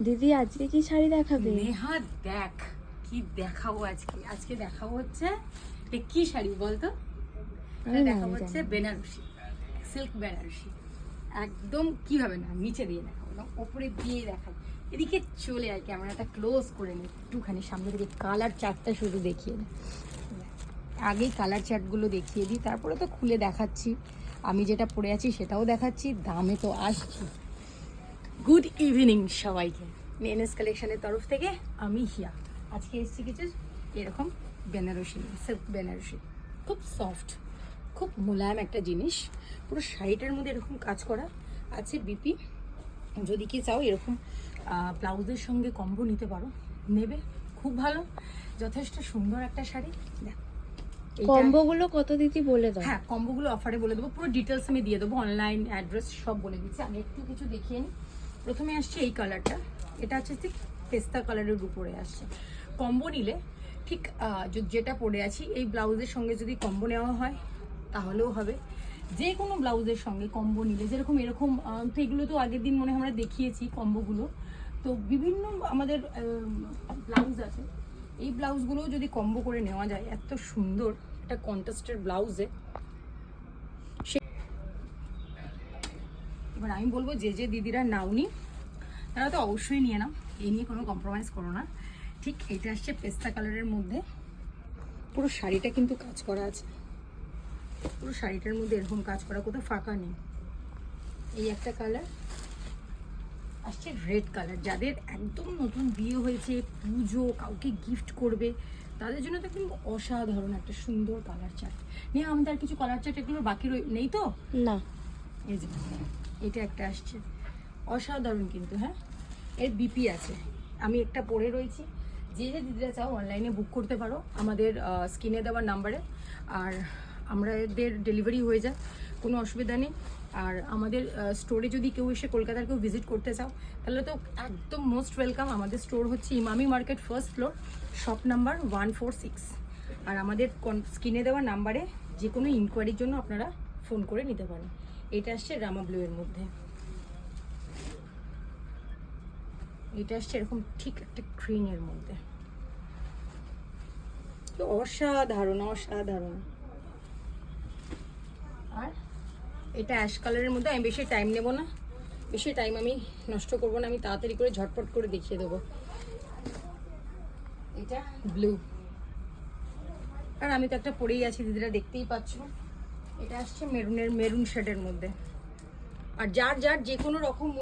দিদি আজকে কি শাড়ি দেখাবে? নেহা দেখ কি দেখাবো আজকে। আজকে দেখাবো হচ্ছে কি শাড়ি বলতো? দেখাবো হচ্ছে বেনারসি, সিল্ক বেনারসি। একদম কিভাবে না নিচে দিয়ে দেখাবো না, ওপরে দিয়ে দেখাবো। এদিকে চলে আর ক্যামেরাটা ক্লোজ করে নি একটুখানি, সামনে থেকে কালার চার্টটা শুধু দেখিয়ে নে। আগেই কালার চার্টগুলো দেখিয়ে দিই, তারপরে তো খুলে দেখাচ্ছি। আমি যেটা পরে আছি সেটাও দেখাচ্ছি, দামে তো আসছি। গুড ইভিনিং সবাইকে, মেনস কালেকশনের তরফ থেকে আমি হিয়া। আজকে এসেছি কিছু এরকম বেনারসি, সিল্ক বেনারসি, খুব সফট, খুব মোলায়েম একটা জিনিস। পুরো শাড়িটার মধ্যে এরকম কাজ করা আছে বিপি। যদি কি চাও এরকম ব্লাউজের সঙ্গে কম্বো নিতে পারো, নেবে, খুব ভালো, যথেষ্ট সুন্দর একটা শাড়ি। দেখ কম্বোগুলো কত দিদি বলে দাও। হ্যাঁ, কম্বোগুলো অফারে বলে দেবো, পুরো ডিটেলস আমি দিয়ে দেবো, অনলাইন অ্যাড্রেস সব বলে দিচ্ছি। আমি একটু কিছু দেখিয়ে নিই। প্রথমে আসছে এই কালারটা, এটা হচ্ছে ঠিক পেস্তা কালারের উপরে আসছে। কম্বো নিলে ঠিক যেটা পরে আছি এই ব্লাউজের সঙ্গে যদি কম্বো নেওয়া হয় তাহলেও হবে। যে কোনো ব্লাউজের সঙ্গে কম্বো নিলে যেরকম এরকম, তো এগুলো তো আগের দিন মনে হয় আমরা দেখিয়েছি কম্বোগুলো। তো বিভিন্ন আমাদের ব্লাউজ আছে, এই ব্লাউজগুলোও যদি কম্বো করে নেওয়া যায়, এত সুন্দর একটা কন্ট্রাস্টের ব্লাউজে। এবার আমি বলবো যে যে দিদিরা নাওনি তারা তো অবশ্যই নিয়ে নাও, এই নিয়ে কোনো কম্প্রোমাইজ করো না। ঠিক এটা আসছে পেস্তা কালারের মধ্যে, পুরো শাড়িটা কিন্তু কাজ করা আছে, পুরো শাড়িটার মধ্যে এরকম কাজ করা, কোথাও ফাঁকা নেই। এই একটা কালার আসছে রেড কালার, যাদের একদম নতুন বিয়ে হয়েছে, পুজো, কাউকে গিফট করবে, তাদের জন্য তো কিন্তু অসাধারণ একটা সুন্দর কালার চার্ট। নিয়ে আমাদের আর কিছু কালার চার্ট এগুলো বাকি নেই তো না। এই যে এটা একটা আসছে অসাধারণ কিন্তু। হ্যাঁ, এর বিপি আছে, আমি একটা পরে রয়েছি। যে যে দিদিরা চাও অনলাইনে বুক করতে পারো আমাদের স্ক্রিনে দেওয়ার নাম্বারে, আর আমাদের ডেলিভারি হয়ে যায়, কোনো অসুবিধা নেই। আর আমাদের স্টোরে যদি কেউ এসে কলকাতার কেউ ভিজিট করতে চাও তাহলে তো একদম মোস্ট ওয়েলকাম। আমাদের স্টোর হচ্ছে Emami market, first floor, shop number 146। আর আমাদের স্ক্রিনে দেওয়া নাম্বারে যে কোনো ইনকোয়ারির জন্য আপনারা ফোন করে নিতে পারেন। এটা আসছে রামা ব্লু এর মধ্যে, এটা আসছে এরকম ঠিক একটা গ্রিন এর মধ্যে, অসাধারণ অসাধারণ। আর এটা অ্যাশ কালারের মধ্যে, আমি বেশি টাইম নেব না, বেশি টাইম আমি নষ্ট করব না, আমি তাড়াতাড়ি করে ঝটপট করে দেখিয়ে দেবো। এটা ব্লু, আর আমি তো একটা পরেই আছি, দিদিরা দেখতেই পাচ্ছ। এটা আসছে মেরুন শেডের মধ্যে। আর যার যার যে কোনো রকম